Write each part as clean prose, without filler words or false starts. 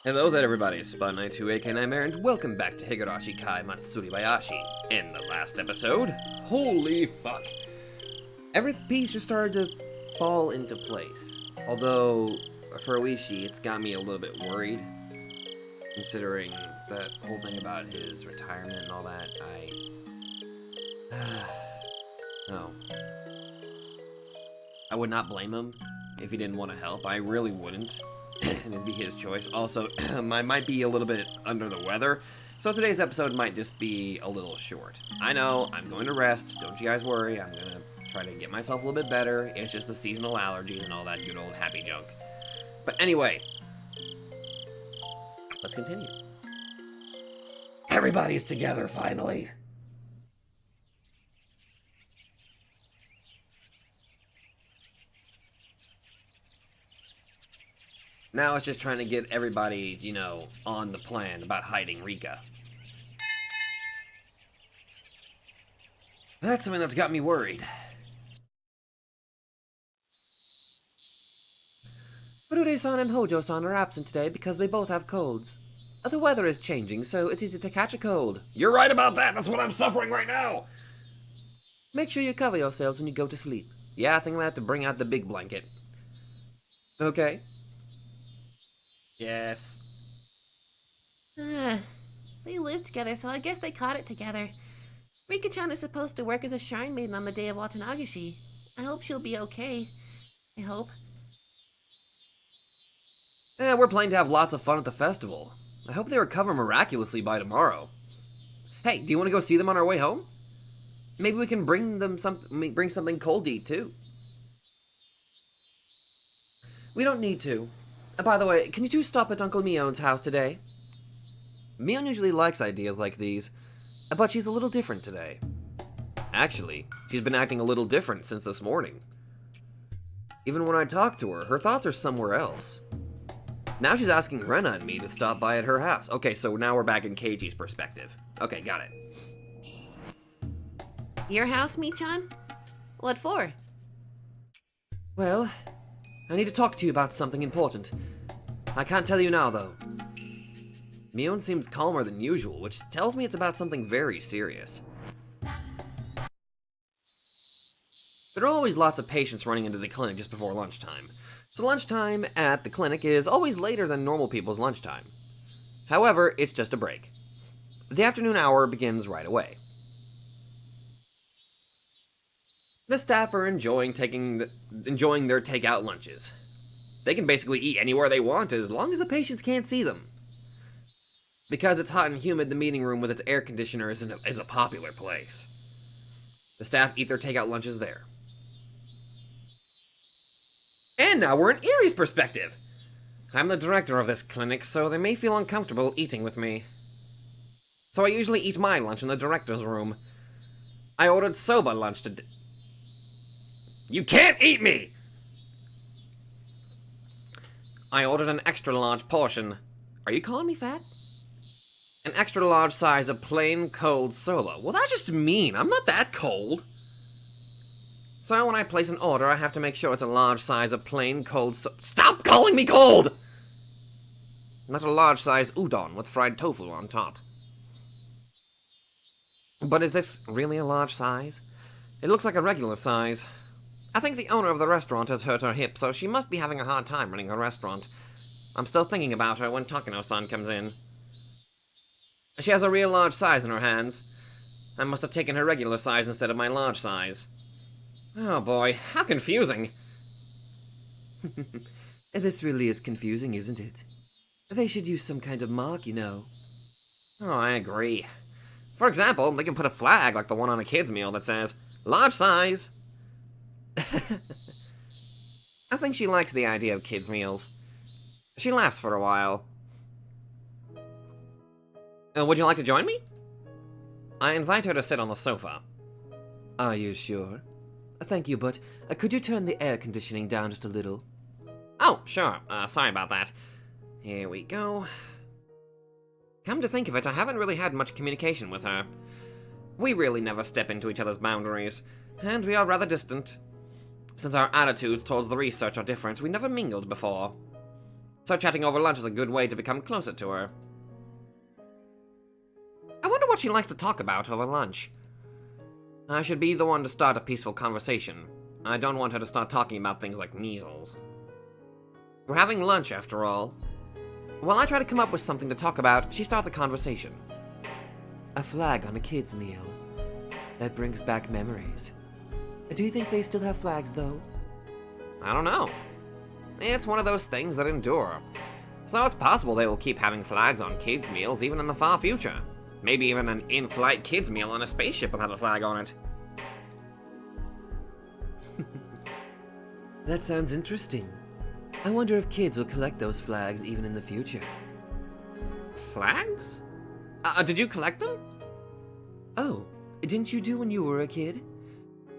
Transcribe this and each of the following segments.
Hello there everybody, it's Spot92 aka Nightmare, and welcome back to Higurashi Kai Matsuribayashi. In the last episode, holy fuck, every piece just started to fall into place. Although, for Oishi, it's got me a little bit worried, considering that whole thing about his retirement and all that. No. I would not blame him if he didn't want to help. I really wouldn't. And it'd be his choice. Also, I might be a little bit under the weather, so today's episode might just be a little short. I know, I'm going to rest, don't you guys worry, I'm gonna try to get myself a little bit better. It's just the seasonal allergies and all that good old happy junk. But anyway, let's continue. Everybody's together finally. Now it's just trying to get everybody, you know, on the plan about hiding Rika. That's something that's got me worried. Furude-san and Hojo-san are absent today because they both have colds. The weather is changing, so it's easy to catch a cold. You're right about that! That's what I'm suffering right now! Make sure you cover yourselves when you go to sleep. Yeah, I think I'm gonna have to bring out the big blanket. Okay. Yes. They live together, so I guess they caught it together. Rika-chan is supposed to work as a shrine maiden on the day of Watanagashi. I hope she'll be okay. I hope. Yeah, we're planning to have lots of fun at the festival. I hope they recover miraculously by tomorrow. Hey, do you want to go see them on our way home? Maybe we can bring them bring something cold to eat too. We don't need to. By the way, can you two stop at Uncle Mion's house today? Mion usually likes ideas like these, but she's a little different today. Actually, she's been acting a little different since this morning. Even when I talk to her, her thoughts are somewhere else. Now she's asking Rena and me to stop by at her house. Okay, so now we're back in Keiji's perspective. Okay, got it. Your house, Mi-chan? What for? Well, I need to talk to you about something important. I can't tell you now, though. Mion seems calmer than usual, which tells me it's about something very serious. There are always lots of patients running into the clinic just before lunchtime, so lunchtime at the clinic is always later than normal people's lunchtime. However, it's just a break. The afternoon hour begins right away. The staff are enjoying their takeout lunches. They can basically eat anywhere they want as long as the patients can't see them. Because it's hot and humid, the meeting room with its air conditioner is a popular place. The staff eat their takeout lunches there. And now we're in Erie's perspective. I'm the director of this clinic, so they may feel uncomfortable eating with me. So I usually eat my lunch in the director's room. I ordered soba lunch today. You can't eat me! I ordered an extra large portion. Are you calling me fat? An extra large size of plain cold soba. Well, that's just mean. I'm not that cold. So when I place an order, I have to make sure it's a large size of plain cold Stop calling me cold! Not a large size udon with fried tofu on top. But is this really a large size? It looks like a regular size. I think the owner of the restaurant has hurt her hip, so she must be having a hard time running her restaurant. I'm still thinking about her when Takano-san comes in. She has a real large size in her hands. I must have taken her regular size instead of my large size. Oh boy, how confusing. This really is confusing, isn't it? They should use some kind of mark, you know. Oh, I agree. For example, they can put a flag like the one on a kid's meal that says, large size. I think she likes the idea of kids' meals. She laughs for a while. Would you like to join me? I invite her to sit on the sofa. Are you sure? Thank you, but could you turn the air conditioning down just a little? Oh, sure. Sorry about that. Here we go. Come to think of it, I haven't really had much communication with her. We really never step into each other's boundaries, and we are rather distant. Since our attitudes towards the research are different, we never mingled before. so chatting over lunch is a good way to become closer to her. I wonder what she likes to talk about over lunch. I should be the one to start a peaceful conversation. I don't want her to start talking about things like measles. We're having lunch, after all. While I try to come up with something to talk about, she starts a conversation. A flag on a kid's meal. That brings back memories. Do you think they still have flags, though? I don't know. It's one of those things that endure. So it's possible they will keep having flags on kids' meals even in the far future. Maybe even an in-flight kids' meal on a spaceship will have a flag on it. That sounds interesting. I wonder if kids will collect those flags even in the future. Flags? Did you collect them? Oh, didn't you do when you were a kid?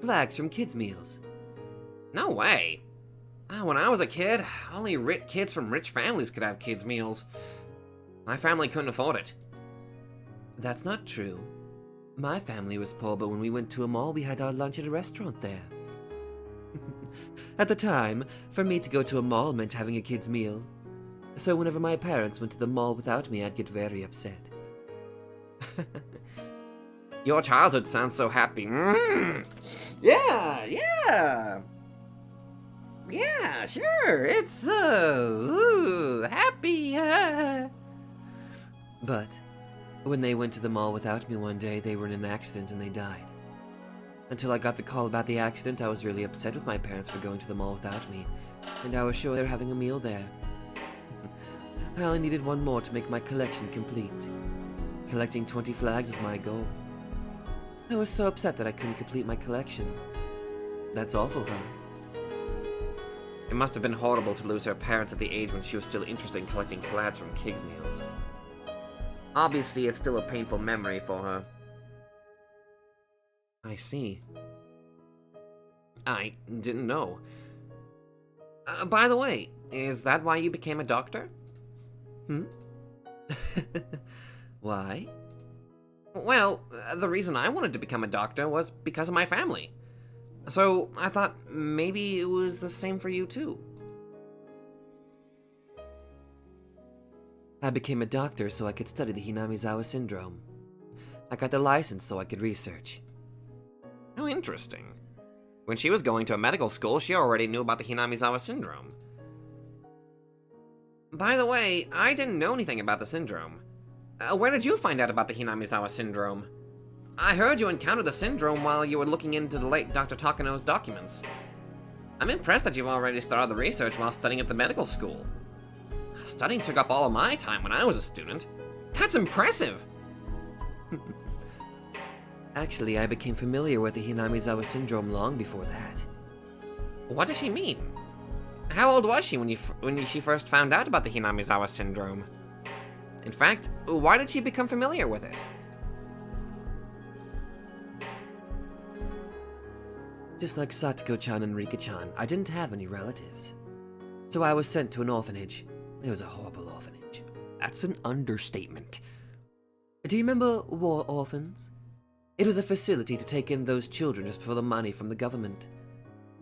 Flags from kids' meals. No way. When I was a kid, only kids from rich families could have kids' meals. My family couldn't afford it. That's not true. My family was poor, but when we went to a mall, we had our lunch at a restaurant there. At the time, for me to go to a mall meant having a kid's meal. So whenever my parents went to the mall without me, I'd get very upset. Your childhood sounds so happy. Yeah. Yeah, sure, it's, happy, But, when they went to the mall without me one day, they were in an accident and they died. Until I got the call about the accident, I was really upset with my parents for going to the mall without me, and I was sure they were having a meal there. I only needed one more to make my collection complete. Collecting 20 flags was my goal. I was so upset that I couldn't complete my collection. That's awful, huh? It must have been horrible to lose her parents at the age when she was still interested in collecting flags from kids' meals. Obviously, it's still a painful memory for her. I see. I didn't know. By the way, is that why you became a doctor? Why? Well, the reason I wanted to become a doctor was because of my family. So I thought maybe it was the same for you too. I became a doctor so I could study the Hinamizawa syndrome. I got the license so I could research. How interesting. When she was going to a medical school, she already knew about the Hinamizawa syndrome. By the way, I didn't know anything about the syndrome. Where did you find out about the Hinamizawa syndrome? I heard you encountered the syndrome while you were looking into the late Dr. Takano's documents. I'm impressed that you've already started the research while studying at the medical school. Studying took up all of my time when I was a student. That's impressive! Actually, I became familiar with the Hinamizawa syndrome long before that. What does she mean? How old was she when she first found out about the Hinamizawa syndrome? In fact, why did she become familiar with it? Just like Satoko-chan and Rika-chan, I didn't have any relatives. So I was sent to an orphanage. It was a horrible orphanage. That's an understatement. Do you remember war orphans? It was a facility to take in those children just for the money from the government.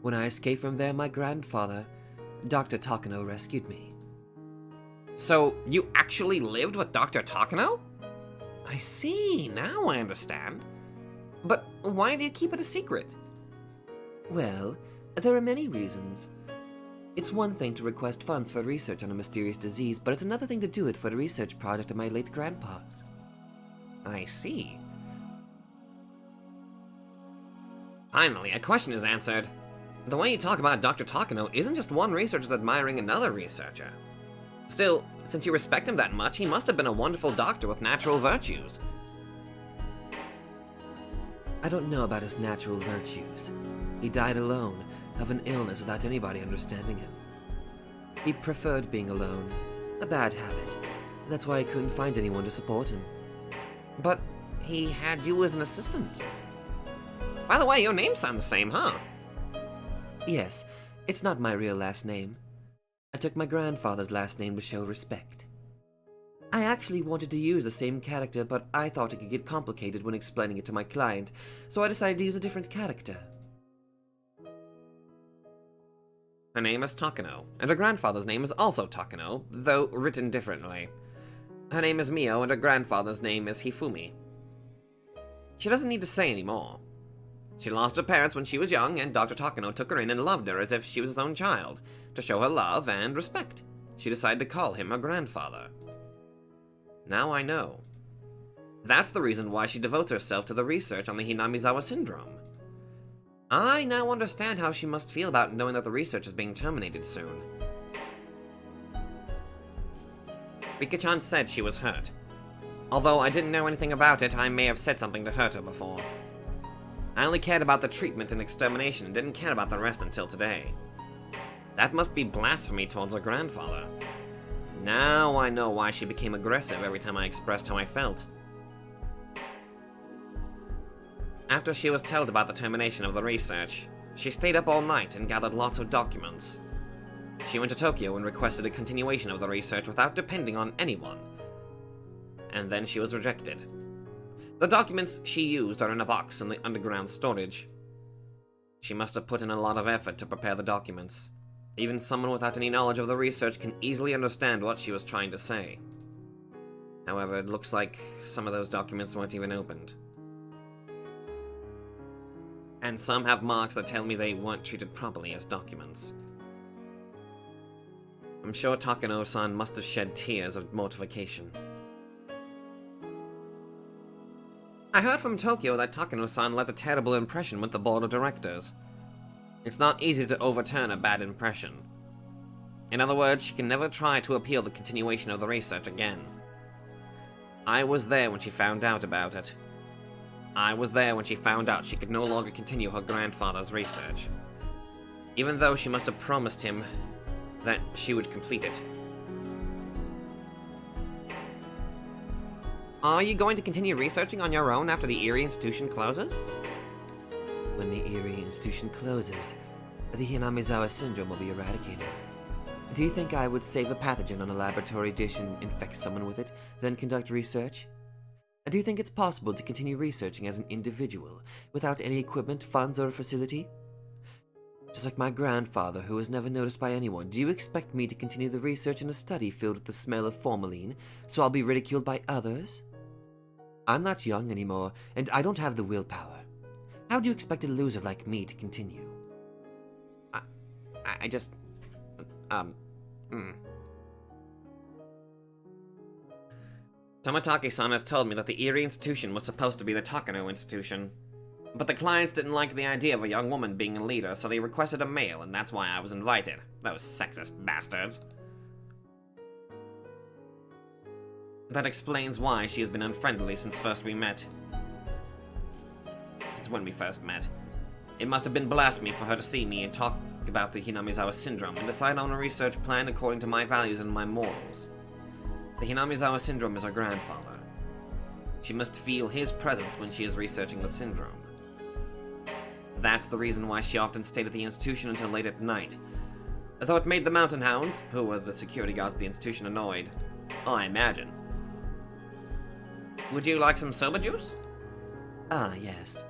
When I escaped from there, my grandfather, Dr. Takano, rescued me. So, you actually lived with Dr. Takano? I see, now I understand. But why do you keep it a secret? Well, there are many reasons. It's one thing to request funds for research on a mysterious disease, but it's another thing to do it for the research project of my late grandpa's. I see. Finally, a question is answered. The way you talk about Dr. Takano isn't just one researcher's admiring another researcher. Still, since you respect him that much, he must have been a wonderful doctor with natural virtues. I don't know about his natural virtues. He died alone, of an illness without anybody understanding him. He preferred being alone, a bad habit. That's why he couldn't find anyone to support him. But he had you as an assistant. By the way, your names sound the same, huh? Yes, it's not my real last name. I took my grandfather's last name to show respect. I actually wanted to use the same character, but I thought it could get complicated when explaining it to my client, so I decided to use a different character. Her name is Takano, and her grandfather's name is also Takano, though written differently. Her name is Mio, and her grandfather's name is Hifumi. She doesn't need to say any more. She lost her parents when she was young, and Dr. Takano took her in and loved her as if she was his own child. To show her love and respect, she decided to call him her grandfather. Now I know. That's the reason why she devotes herself to the research on the Hinamizawa syndrome. I now understand how she must feel about knowing that the research is being terminated soon. Rika-chan said she was hurt. Although I didn't know anything about it, I may have said something to hurt her before. I only cared about the treatment and extermination and didn't care about the rest until today. That must be blasphemy towards her grandfather. Now I know why she became aggressive every time I expressed how I felt. After she was told about the termination of the research, she stayed up all night and gathered lots of documents. She went to Tokyo and requested a continuation of the research without depending on anyone. And then she was rejected. The documents she used are in a box in the underground storage. She must have put in a lot of effort to prepare the documents. Even someone without any knowledge of the research can easily understand what she was trying to say. However, it looks like some of those documents weren't even opened. And some have marks that tell me they weren't treated properly as documents. I'm sure Takano-san must have shed tears of mortification. I heard from Tokyo that Takano-san left a terrible impression with the board of directors. It's not easy to overturn a bad impression. In other words, she can never try to appeal the continuation of the research again. I was there when she found out about it. I was there when she found out she could no longer continue her grandfather's research. Even though she must have promised him that she would complete it. Are you going to continue researching on your own after the Erie Institution closes? When the Erie Institution closes, the Hinamizawa syndrome will be eradicated. Do you think I would save a pathogen on a laboratory dish and infect someone with it, then conduct research? Do you think it's possible to continue researching as an individual, without any equipment, funds, or facility? Just like my grandfather, who was never noticed by anyone, do you expect me to continue the research in a study filled with the smell of formalin, so I'll be ridiculed by others? I'm not young anymore, and I don't have the willpower. How do you expect a loser like me to continue? Tomatake-san has told me that the Erie Institution was supposed to be the Takano Institution. But the clients didn't like the idea of a young woman being a leader, so they requested a male, and that's why I was invited. Those sexist bastards. That explains why she has been unfriendly since when we first met. It must have been blasphemy for her to see me and talk about the Hinamizawa syndrome and decide on a research plan according to my values and my morals. The Hinamizawa syndrome is her grandfather. She must feel his presence when she is researching the syndrome. That's the reason why she often stayed at the institution until late at night. Though it made the mountain hounds, who were the security guards of the institution, annoyed. I imagine. Would you like some soba juice? Ah, yes.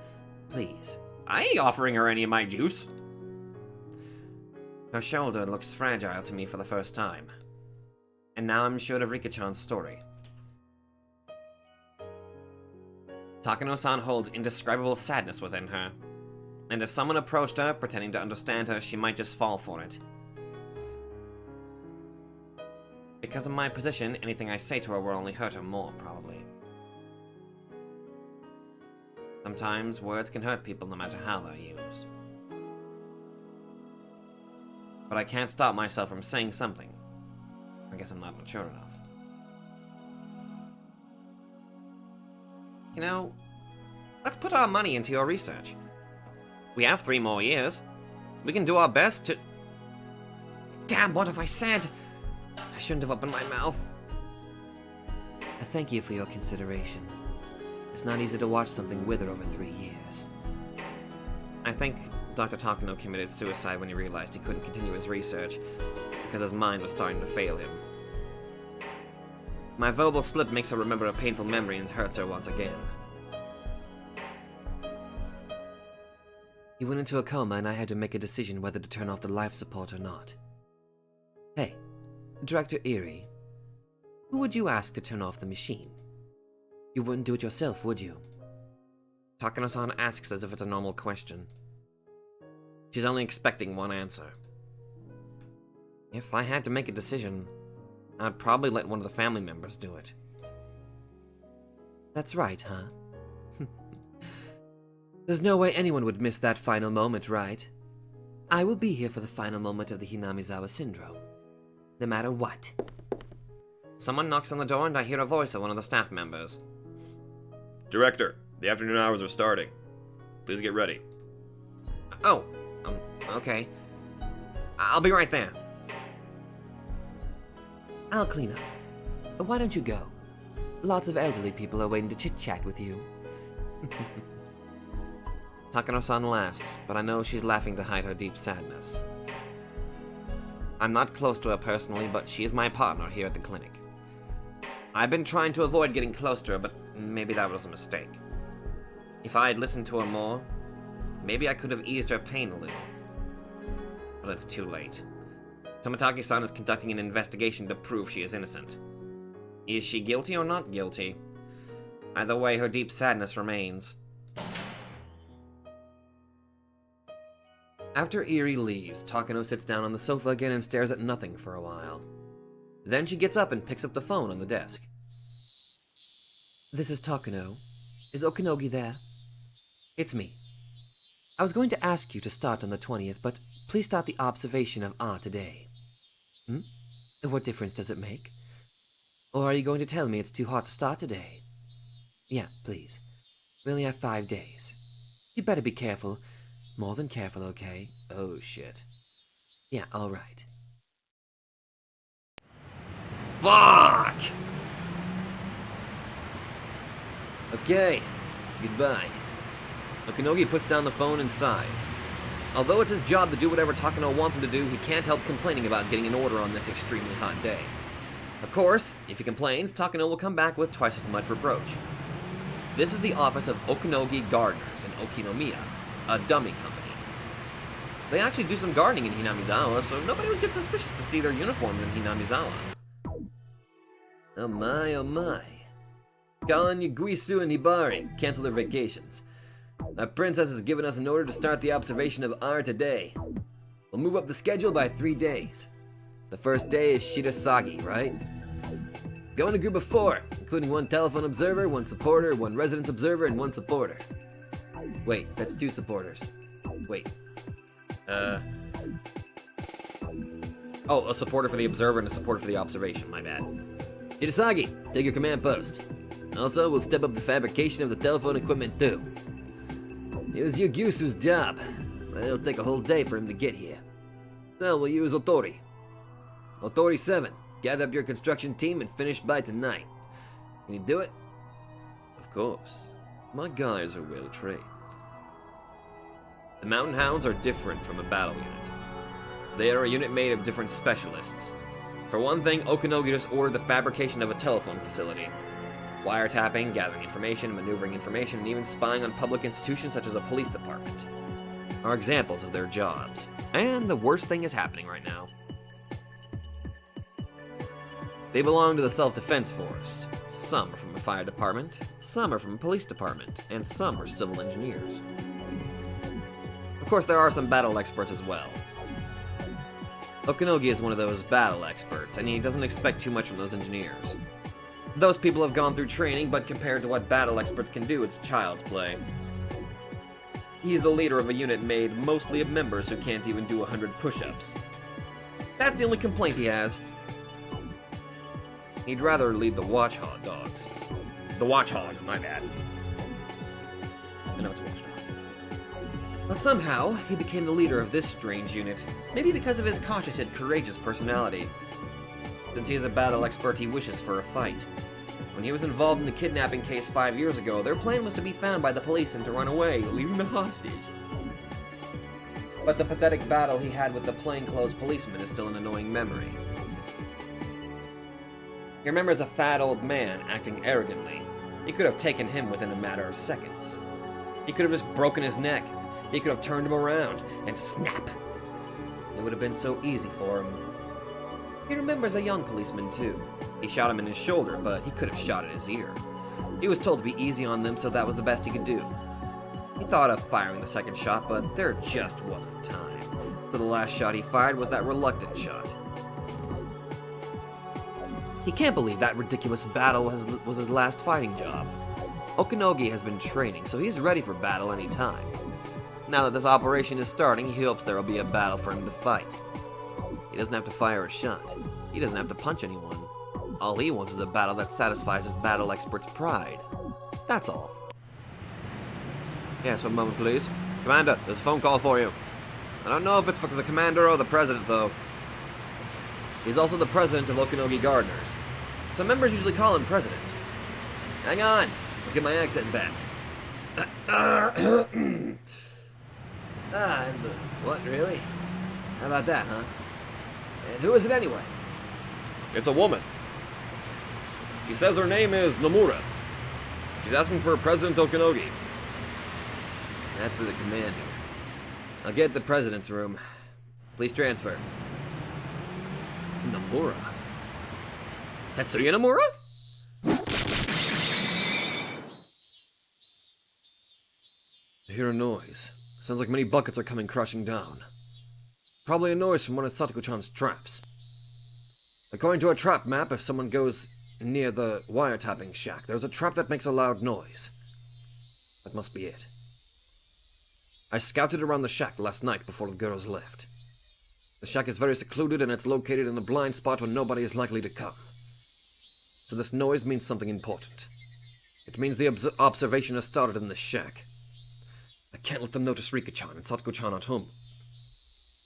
Please. I ain't offering her any of my juice. Her shoulder looks fragile to me for the first time. And now I'm sure of Rika-chan's story. Takano-san holds indescribable sadness within her. And if someone approached her, pretending to understand her, she might just fall for it. Because of my position, anything I say to her will only hurt her more, probably. Sometimes words can hurt people no matter how they're used. But I can't stop myself from saying something. I guess I'm not mature enough. You know, let's put our money into your research. We have 3 more years. We can do our best to... Damn, what have I said? I shouldn't have opened my mouth. I thank you for your consideration. It's not easy to watch something wither over 3 years. I think Dr. Takano committed suicide when he realized he couldn't continue his research because his mind was starting to fail him. My verbal slip makes her remember a painful memory and hurts her once again. He went into a coma and I had to make a decision whether to turn off the life support or not. Hey, Director Erie, who would you ask to turn off the machine? You wouldn't do it yourself, would you? Takano-san asks as if it's a normal question. She's only expecting one answer. If I had to make a decision, I'd probably let one of the family members do it. That's right, huh? There's no way anyone would miss that final moment, right? I will be here for the final moment of the Hinamizawa syndrome. No matter what. Someone knocks on the door and I hear a voice of one of the staff members. Director, the afternoon hours are starting. Please get ready. Oh, okay. I'll be right there. I'll clean up. Why don't you go? Lots of elderly people are waiting to chit-chat with you. Takano-san laughs, but I know she's laughing to hide her deep sadness. I'm not close to her personally, but she is my partner here at the clinic. I've been trying to avoid getting close to her, but maybe that was a mistake. If I had listened to her more, maybe I could have eased her pain a little. But it's too late. Tomitaki-san is conducting an investigation to prove she is innocent. Is she guilty or not guilty? Either way, her deep sadness remains. After Erie leaves, Takano sits down on the sofa again and stares at nothing for a while. Then she gets up and picks up the phone on the desk. This is Takano. Is Okinogi there? It's me. I was going to ask you to start on the 20th, but please start the observation of R today. What difference does it make? Or are you going to tell me it's too hot to start today? Yeah, please. We only have 5 days. You better be careful. More than careful, okay? Oh, shit. Yeah, alright. Fuck! Okay, goodbye. Okinogi puts down the phone and sighs. Although it's his job to do whatever Takano wants him to do, he can't help complaining about getting an order on this extremely hot day. Of course, if he complains, Takano will come back with twice as much reproach. This is the office of Okinogi Gardeners in Okinomiya, a dummy company. They actually do some gardening in Hinamizawa, so nobody would get suspicious to see their uniforms in Hinamizawa. Oh my, oh my. Kan, Yaguisu, and Hibari cancel their vacations. Our princess has given us an order to start the observation of R today. We'll move up the schedule by 3 days. The first day is Shirasagi, right? Go in a group of 4, including 1 telephone observer, 1 supporter, 1 residence observer, and 1 supporter. Wait, that's 2 supporters. Wait. Oh, a supporter for the observer and a supporter for the observation, my bad. Shirasagi, take your command post. Also, we'll step up the fabrication of the telephone equipment too. It was Yagusu's job, but it'll take a whole day for him to get here. So we'll use Otori. Otori 7, gather up your construction team and finish by tonight. Can you do it? Of course. My guys are well trained. The Mountain Hounds are different from a battle unit. They are a unit made of different specialists. For one thing, Okinogi just ordered the fabrication of a telephone facility. Wiretapping, gathering information, maneuvering information, and even spying on public institutions such as a police department are examples of their jobs. And the worst thing is happening right now. They belong to the Self-Defense Force. Some are from a fire department, some are from a police department, and some are civil engineers. Of course, there are some battle experts as well. Okinogi is one of those battle experts, and he doesn't expect too much from those engineers. Those people have gone through training, but compared to what battle experts can do, it's child's play. He's the leader of a unit made mostly of members who can't even do 100 push-ups. That's the only complaint he has. He'd rather lead the Watchhog dogs. The Watchhogs, my bad. I know it's Watchdogs. But somehow, he became the leader of this strange unit. Maybe because of his cautious yet courageous personality. Since he is a battle expert, he wishes for a fight. When he was involved in the kidnapping case 5 years ago, their plan was to be found by the police and to run away, leaving the hostage. But the pathetic battle he had with the plainclothes policeman is still an annoying memory. He remembers a fat old man acting arrogantly. He could have taken him within a matter of seconds. He could have just broken his neck. He could have turned him around, and snap! It would have been so easy for him. He remembers a young policeman, too. He shot him in his shoulder, but he could have shot at his ear. He was told to be easy on them, so that was the best he could do. He thought of firing the second shot, but there just wasn't time. So the last shot he fired was that reluctant shot. He can't believe that ridiculous battle was his last fighting job. Okanogi has been training, so he's ready for battle any time. Now that this operation is starting, he hopes there will be a battle for him to fight. He doesn't have to fire a shot. He doesn't have to punch anyone. All he wants is a battle that satisfies his battle expert's pride. That's all. Yes, one moment, please. Commander, there's a phone call for you. I don't know if it's for the commander or the president, though. He's also the president of Okanogi Gardeners. Some members usually call him president. Hang on, I'll get my accent back. What, really? How about that, huh? And who is it anyway? It's a woman. She says her name is Nomura. She's asking for President Okanogi. That's for the commander. I'll get the president's room. Please transfer. Nomura? Tetsuya Nomura? I hear a noise. Sounds like many buckets are coming crashing down. Probably a noise from one of Satoko-chan's traps. According to a trap map, if someone goes near the wiretapping shack, there's a trap that makes a loud noise. That must be it. I scouted around the shack last night before the girls left. The shack is very secluded and it's located in a blind spot where nobody is likely to come. So this noise means something important. It means the observation has started in this shack. I can't let them notice Rika-chan and Satoko-chan at home.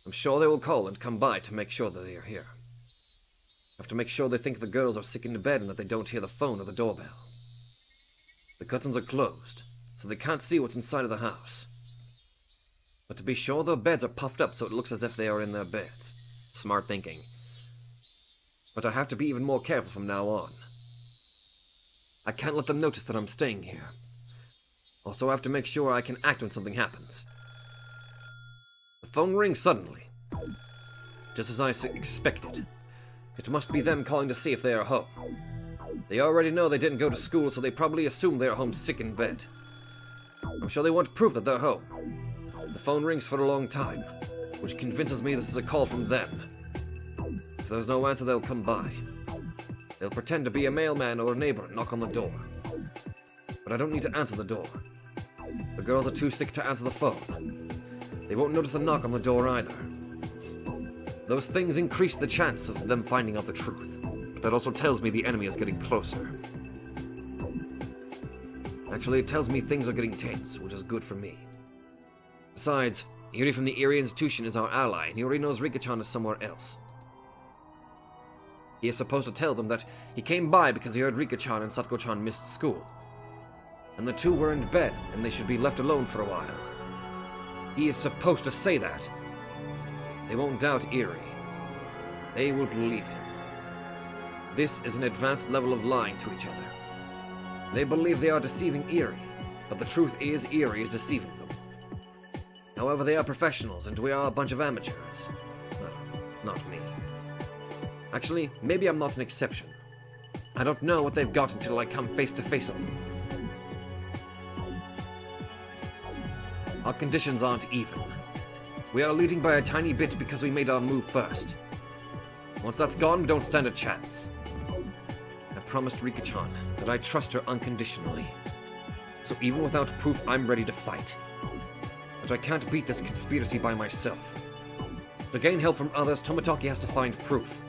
I'm sure they will call and come by to make sure that they are here. I have to make sure they think the girls are sick in bed and that they don't hear the phone or the doorbell. The curtains are closed, so they can't see what's inside of the house. But to be sure, their beds are puffed up so it looks as if they are in their beds. Smart thinking. But I have to be even more careful from now on. I can't let them notice that I'm staying here. Also, I have to make sure I can act when something happens. The phone rings suddenly. Just as I expected. It must be them calling to see if they are home. They already know they didn't go to school, so they probably assume they are home sick in bed. I'm sure they want proof that they're home. The phone rings for a long time, which convinces me this is a call from them. If there's no answer, they'll come by. They'll pretend to be a mailman or a neighbor and knock on the door. But I don't need to answer the door. The girls are too sick to answer the phone. They won't notice a knock on the door either. Those things increase the chance of them finding out the truth. But that also tells me the enemy is getting closer. Actually, it tells me things are getting tense, which is good for me. Besides, Yuri from the Erie Institution is our ally, and he already knows Rika-chan is somewhere else. He is supposed to tell them that he came by because he heard Rika-chan and Satoko-chan missed school. And the two were in bed, and they should be left alone for a while. He is supposed to say that. They won't doubt Erie. They will believe him. This is an advanced level of lying to each other. They believe they are deceiving Erie, but the truth is Erie is deceiving them. However, they are professionals, and we are a bunch of amateurs. Well, not me. Actually, maybe I'm not an exception. I don't know what they've got until I come face to face with them. Our conditions aren't even. We are leading by a tiny bit because we made our move first. Once that's gone, we don't stand a chance. I promised Rika-chan that I trust her unconditionally. So even without proof, I'm ready to fight. But I can't beat this conspiracy by myself. To gain help from others, Tomotaki has to find proof.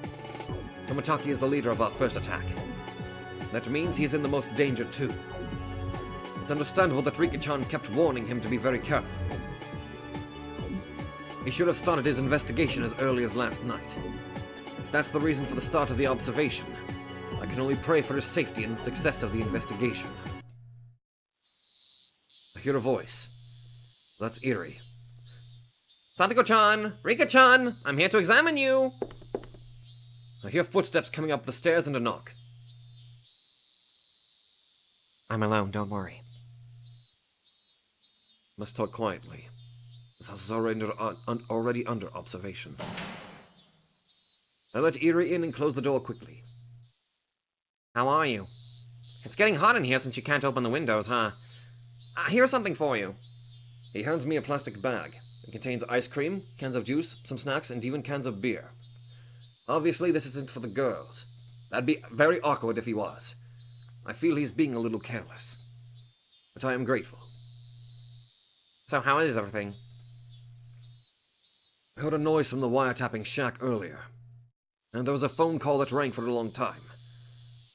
Tomotaki is the leader of our first attack. That means he is in the most danger too. It's understandable that Rika-chan kept warning him to be very careful. He should have started his investigation as early as last night. If that's the reason for the start of the observation, I can only pray for his safety and the success of the investigation. I hear a voice. That's Erie. Satoko-chan! Rika-chan! I'm here to examine you! I hear footsteps coming up the stairs and a knock. I'm alone, don't worry. Must talk quietly. This house is already under observation. I let Eerie in and closed the door quickly. How are you? It's getting hot in here since you can't open the windows, huh? Here's something for you. He hands me a plastic bag. It contains ice cream, cans of juice, some snacks, and even cans of beer. Obviously, this isn't for the girls. That'd be very awkward if he was. I feel he's being a little careless. But I am grateful. So how is everything? I heard a noise from the wiretapping shack earlier. And there was a phone call that rang for a long time.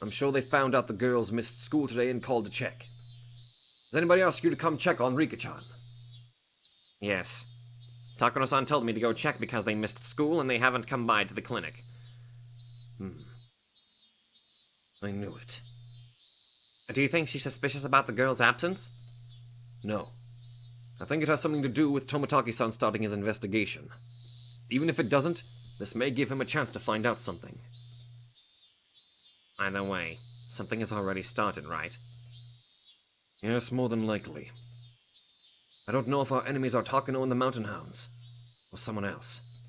I'm sure they found out the girls missed school today and called to check. Has anybody asked you to come check on Rika-chan? Yes. Takano-san told me to go check because they missed school and they haven't come by to the clinic. I knew it. Do you think she's suspicious about the girl's absence? No. I think it has something to do with Tomotaki-san starting his investigation. Even if it doesn't, this may give him a chance to find out something. Either way, something has already started, right? Yes, more than likely. I don't know if our enemies are Takano and the Mountain Hounds, or someone else.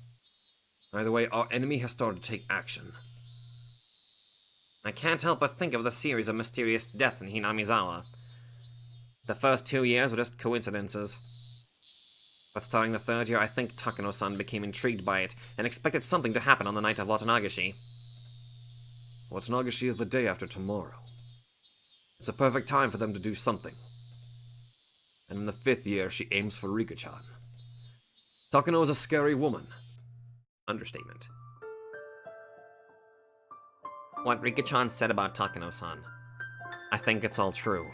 Either way, our enemy has started to take action. I can't help but think of the series of mysterious deaths in Hinamizawa. The first 2 years were just coincidences. But starting the third year, I think Takano-san became intrigued by it and expected something to happen on the night of Watanagashi. Watanagashi is the day after tomorrow. It's a perfect time for them to do something. And in the 5th year, she aims for Rika-chan. Takano is a scary woman. Understatement. What Rika-chan said about Takano-san. I think it's all true.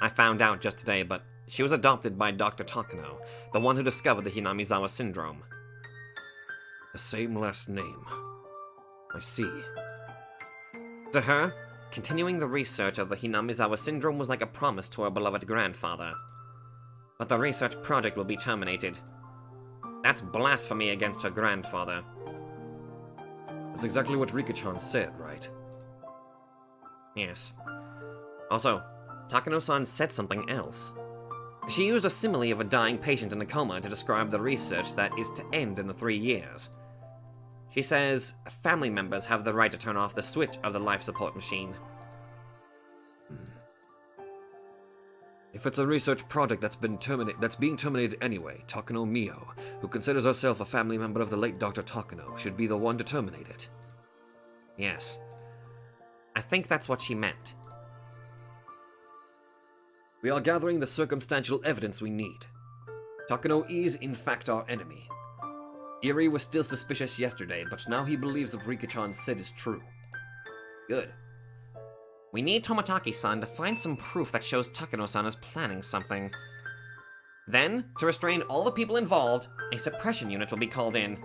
I found out just today, but she was adopted by Dr. Takano, the one who discovered the Hinamizawa syndrome. The same last name. I see. To her, continuing the research of the Hinamizawa syndrome was like a promise to her beloved grandfather. But the research project will be terminated. That's blasphemy against her grandfather. That's exactly what Rika-chan said, right? Yes. Also, Takano-san said something else. She used a simile of a dying patient in a coma to describe the research that is to end in the 3 years. She says family members have the right to turn off the switch of the life support machine. If it's a research project that's being terminated anyway, Takano Mio, who considers herself a family member of the late Dr. Takano, should be the one to terminate it. Yes. I think that's what she meant. We are gathering the circumstantial evidence we need. Takano is, in fact, our enemy. Eerie was still suspicious yesterday, but now he believes what Rika-chan said is true. Good. We need Tomotaki-san to find some proof that shows Takano-san is planning something. Then, to restrain all the people involved, a suppression unit will be called in.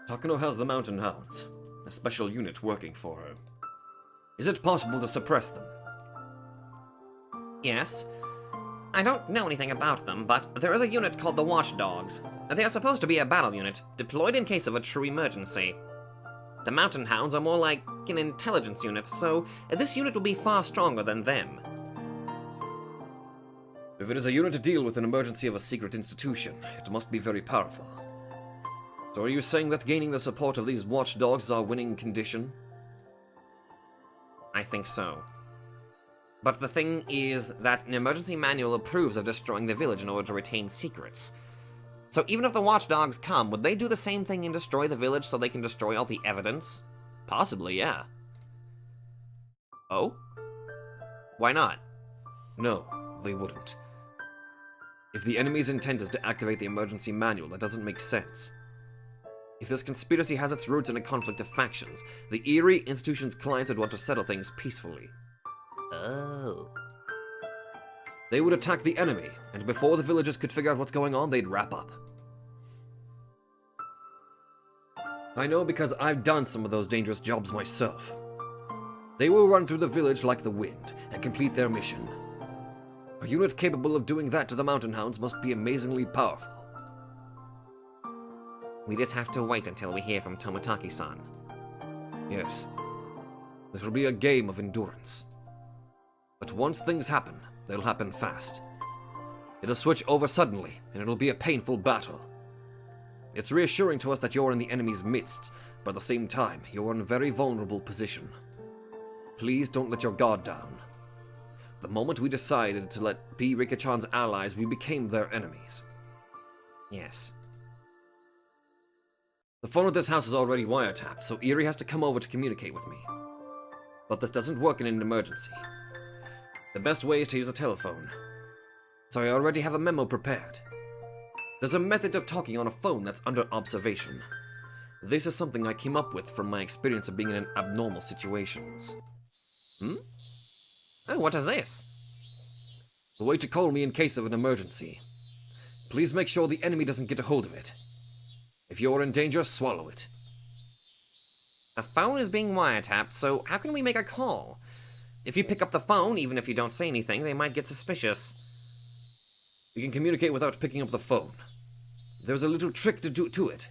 Takano has the Mountain Hounds, a special unit working for her. Is it possible to suppress them? Yes. I don't know anything about them, but there is a unit called the Watchdogs. They are supposed to be a battle unit, deployed in case of a true emergency. The Mountain Hounds are more like an intelligence unit, so this unit will be far stronger than them. If it is a unit to deal with an emergency of a secret institution, it must be very powerful. So are you saying that gaining the support of these watchdogs is our winning condition? I think so. But the thing is that an emergency manual approves of destroying the village in order to retain secrets. So even if the watchdogs come, would they do the same thing and destroy the village so they can destroy all the evidence? Possibly, yeah. Oh? Why not? No, they wouldn't. If the enemy's intent is to activate the emergency manual, that doesn't make sense. If this conspiracy has its roots in a conflict of factions, the Eerie institution's clients would want to settle things peacefully. Oh. They would attack the enemy, and before the villagers could figure out what's going on, they'd wrap up. I know because I've done some of those dangerous jobs myself. They will run through the village like the wind, and complete their mission. A unit capable of doing that to the Mountain Hounds must be amazingly powerful. We just have to wait until we hear from Tomotaki-san. Yes. This will be a game of endurance. But once things happen, they'll happen fast. It'll switch over suddenly, and it'll be a painful battle. It's reassuring to us that you're in the enemy's midst, but at the same time, you're in a very vulnerable position. Please don't let your guard down. The moment we decided to be Rika-chan's allies, we became their enemies. Yes. The phone at this house is already wiretapped, so Eerie has to come over to communicate with me. But this doesn't work in an emergency. The best way is to use a telephone. So I already have a memo prepared. There's a method of talking on a phone that's under observation. This is something I came up with from my experience of being in abnormal situations. Oh, what is this? The way to call me in case of an emergency. Please make sure the enemy doesn't get a hold of it. If you're in danger, swallow it. The phone is being wiretapped, so how can we make a call? If you pick up the phone, even if you don't say anything, they might get suspicious. We can communicate without picking up the phone. There's a little trick to it,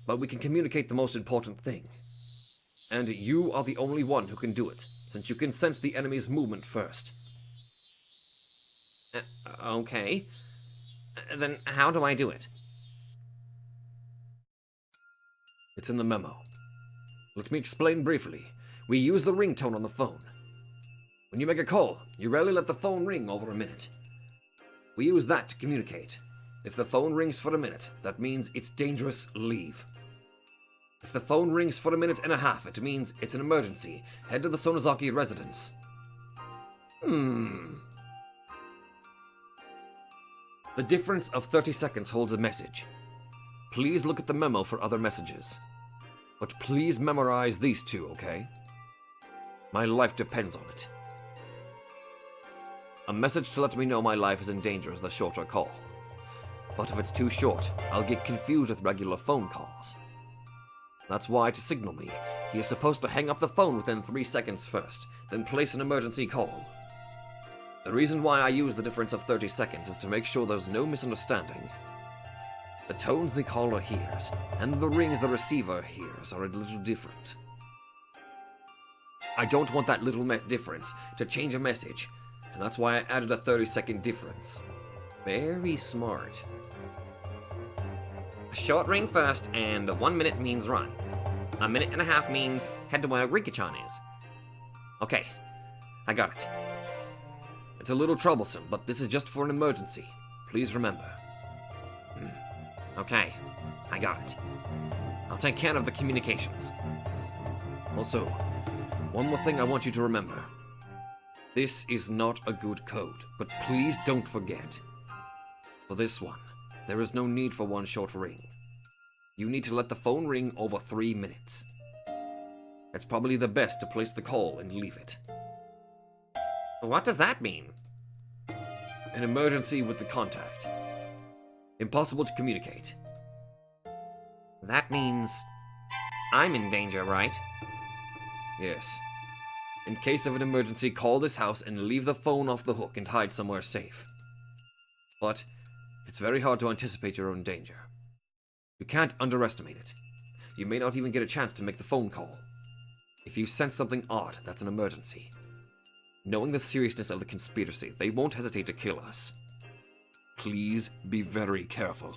but we can communicate the most important thing. And you are the only one who can do it, since you can sense the enemy's movement first. Okay. Then how do I do it? It's in the memo. Let me explain briefly. We use the ringtone on the phone. When you make a call, you rarely let the phone ring over a minute. We use that to communicate. If the phone rings for a minute, that means it's dangerous, leave. If the phone rings for a minute and a half, it means it's an emergency. Head to the Sonozaki residence. The difference of 30 seconds holds a message. Please look at the memo for other messages. But please memorize these two, okay? My life depends on it. A message to let me know my life is in danger is the shorter call. But if it's too short, I'll get confused with regular phone calls. That's why, to signal me, he is supposed to hang up the phone within 3 seconds first, then place an emergency call. The reason why I use the difference of 30 seconds is to make sure there's no misunderstanding. The tones the caller hears, and the rings the receiver hears are a little different. I don't want that little difference to change a message, and that's why I added a 30-second difference. Very smart. A short ring first, and 1 minute means run. A minute and a half means head to where Rika-chan is. Okay, I got it. It's a little troublesome, but this is just for an emergency. Please remember. Okay, I got it. I'll take care of the communications. Also, one more thing I want you to remember. This is not a good code, but please don't forget. For this one, there is no need for one short ring. You need to let the phone ring over 3 minutes. It's probably the best to place the call and leave it. What does that mean? An emergency with the contact. Impossible to communicate. That means I'm in danger, right? Yes. In case of an emergency, call this house and leave the phone off the hook and hide somewhere safe. But it's very hard to anticipate your own danger. You can't underestimate it. You may not even get a chance to make the phone call. If you sense something odd, that's an emergency. Knowing the seriousness of the conspiracy, they won't hesitate to kill us. Please be very careful.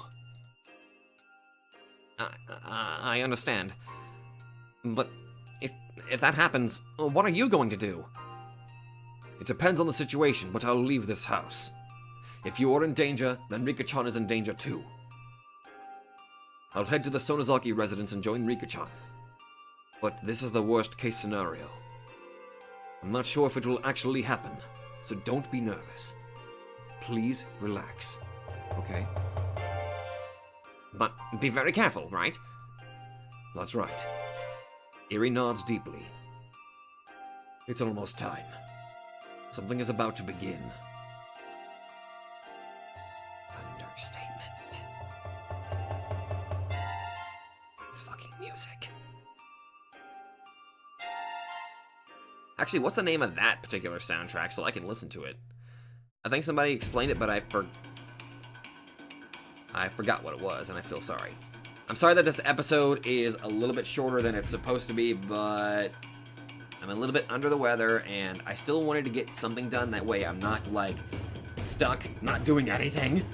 I understand. But if that happens, what are you going to do? It depends on the situation, but I'll leave this house. If you are in danger, then Rika-chan is in danger too. I'll head to the Sonozaki residence and join Rika-chan. But this is the worst case scenario. I'm not sure if it will actually happen, so don't be nervous. Please relax, okay? But be very careful, right? That's right. Eerie nods deeply. It's almost time. Something is about to begin. Understatement. It's fucking music. Actually, what's the name of that particular soundtrack so I can listen to it? I think somebody explained it, but I forgot what it was, and I feel sorry. I'm sorry that this episode is a little bit shorter than it's supposed to be, but I'm a little bit under the weather, and I still wanted to get something done. That way I'm not, like, stuck, not doing anything.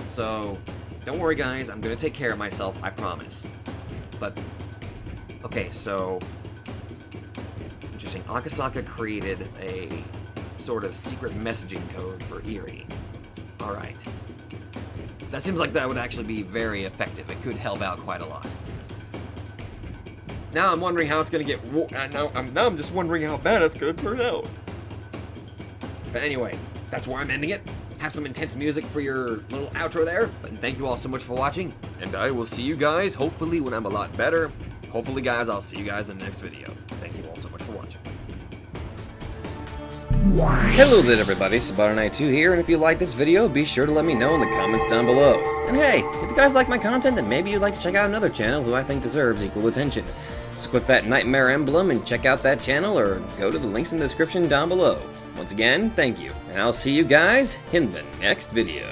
So, don't worry guys, I'm gonna take care of myself, I promise. But, okay, so, interesting. Akasaka created a sort of secret messaging code for Eerie. Alright. That seems like that would actually be very effective. It could help out quite a lot. Now I'm wondering how it's gonna get. Now I'm just wondering how bad it's gonna turn out. But anyway, that's where I'm ending it. Have some intense music for your little outro there. But thank you all so much for watching, and I will see you guys hopefully when I'm a lot better. Hopefully, guys, I'll see you guys in the next video. Thank you all so much for watching. Hello there everybody, Sabato92 here, and if you like this video, be sure to let me know in the comments down below. And hey, if you guys like my content, then maybe you'd like to check out another channel who I think deserves equal attention. So click that nightmare emblem and check out that channel, or go to the links in the description down below. Once again, thank you, and I'll see you guys in the next video.